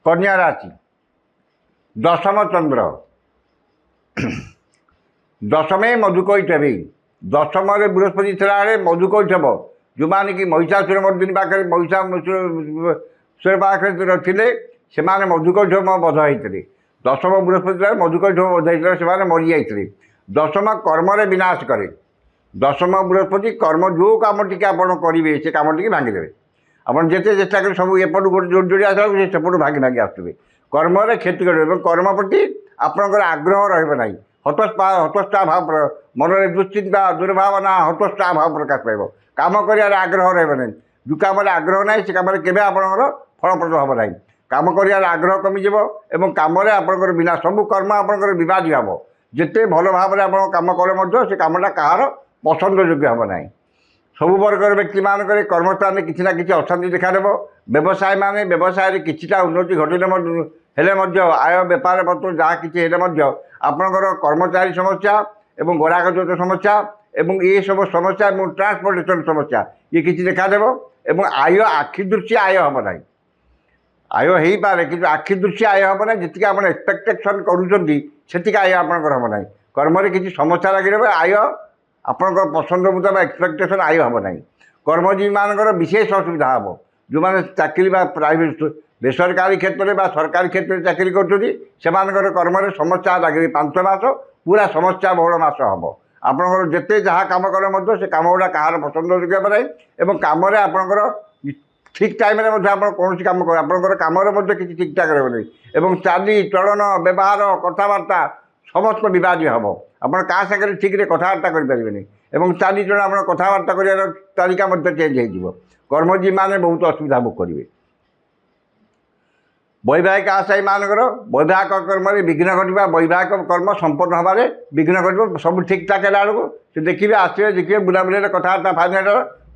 कन्या राशि दशम चंद्र दशमे मधुकैठवी दशम बृहस्पति थिला मधुकैठव जो माने कि महिषासुर मर्दिनी पाखे महिषासुर पाखे थे से मधुकैठव बध होते दशम बृहस्पति मधुकैठव बध होता से मरी जाते दशम कर्म विनाश करे दशम बृहस्पति कर्म जो कम टी आप करेंगे से कम टी भांगीदेवे आपड़ जिते चेष्टा करें सब एपटू गोटे जोड़ी जोड़ी आसा सेपटू भागी भागी आसुवे कर्म क्षति करेंगे कर्म प्रति आपंकर आग्रह रहा हतोत्साह भाव मन में दुश्चिंता दुर्भावना हतोत्साह भाव प्रकाश पाइब कम कर आग्रह रहा जो कम आग्रह ना से कम के फलप्रद हम ना कम कर आग्रह कमिज और कम आपंकर बिना सब कर्म आपंकर विवादी हम जिते भल भाव में आप कम कले से कमटा कहार पसंद योग्य हम ना सबु वर्गर व्यक्ति मानक कर्मस्थान किसी ना कि अशांति देखादेव व्यवसाय मान व्यवसाय किछिटा उन्नति घटिले आय बेपार पत्र जहाँ किसी आपणकर कर्मचारी समस्या एवं ग्राहक जोत समस्या एवं ये सब समस्या और ट्रांसपोर्टेशन समस्या ये किसी देखादेव एवं आय आखि दृष्टि आय हम ना आय हो पारे कि आखि दृष्टि आय हम ना जी आप एक्सपेक्टेशन करुँच आय आपंकर हम ना कर्म किसी समस्या लगे आय आपंकर पसंद मुताबिक एक्सपेक्टेशन आय हम ना कर्मजीवी मानकर विशेष असुविधा हम जो मैंने चाकरी प्राइवेट बेसरकारी क्षेत्र में सरकारी क्षेत्र में चाकरी कर कर्म समस्या लगे 5 मास पूरा समस्या बहुल मास हम आपंकर जिते जहाँ कम कले से कम गुड़ा कहार पसंद योग्य ना और कम आपंकर ठीक टाइम कौन कम कर कम किसी ठीक ठाक रही चाली चलन व्यवहार कथबार्ता समस्त विवादी हम आप सागर ठीक कथबार्ता करें चाली चलन आप कथबार्ता कर तालिका चेंज हो कर्मजीवी मैंने बहुत असुविधा भोग करेंगे वैवाहिक आशायी मानकर वैवाहिक कर्म विघ्न घटा वैवाहिक कर्म संपन्न हमारे विघ्न घट सब ठीक ठाक है से देखिए आसवे देखिए बुलाबुल कथबार्ता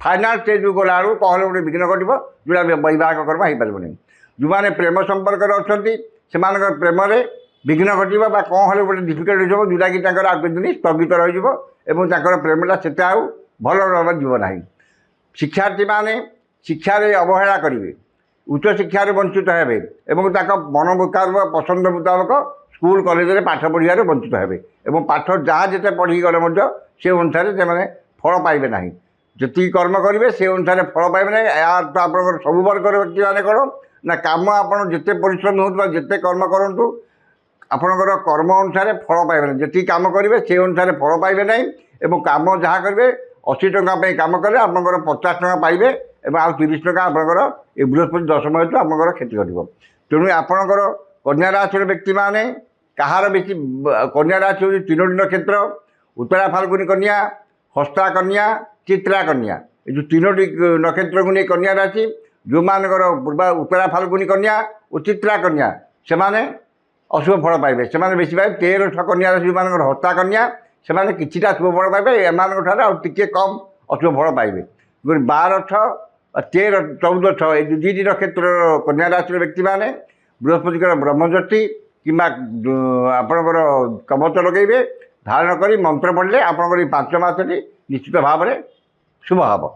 फाइनाल स्टेज को गला कहले गोटे विघ्न घट जोड़ा वैवाहिक कर्म हो पारे जो मैंने प्रेम संपर्क अच्छा से प्रेम विघ्न घटा कौन है गोटे डिफिकल्ट हो जोटा कि आगे दिन स्थगित रही प्रेमटा से भल जीव ना शिक्षार्थी मैंने शिक्षा अवहेला करेंगे उच्च शिक्षार वंचित हेबे मन मुताबिक पसंद मुताबिक स्कूल कॉलेज पाठ पढ़ार वंचित हेबे एवं पाठ जहाँ जिते पढ़ी गले से अनुसार से फल पाइबे ना जी कर्म करेंगे से अनुसार फल पाइबे ना यार तो आप सब वर्गर व्यक्ति मैंने कौन ना कम आप जिते परिश्रम हो जिते कर्म करूँ आपणकर कर्म अनुसार फल पाइबे ना जी कम करेंगे से अनुसार फल पाइबे ना और कम जहाँ करेंगे 80 टଙ୍କା कम कले आपंकर 50 टଙ୍କା पाइबे और आउ 30 टଙ୍କା आपंकर ये बृहस्पति दशम हेतु आपंकर क्षति घट तेणु आपंकर कन्या राशि व्यक्ति मैंने कहार बेसी कन्या राशि हूँ 3टी नक्षत्र उत्तरा फाल्गुनी कन्या हस्ता कन्या चित्रा कन्या ये जो 3टी नक्षत्र को नहीं कन्या राशि जो मानकर पूर्वा उत्तरा फाल्गुनी कन्या और चित्रा कन्या से अशुभ फल पाइबे से बेसी पाइबे 13 कन्या राशि जो मानकर हस्ता कन्या से किछिटा शुभ फल पाइबे एमानक टिके कम अशुभ फल पाइबे 12 6 13 14 6 ये 2टी नक्षत्र कन्या राशि व्यक्ति मैंने बृहस्पति ब्रह्मज्योति कि आपणकर कवच लगे धारण कर मंत्र पढ़ले आपंकर 5 मास निश्चित भाव में शुभ हम।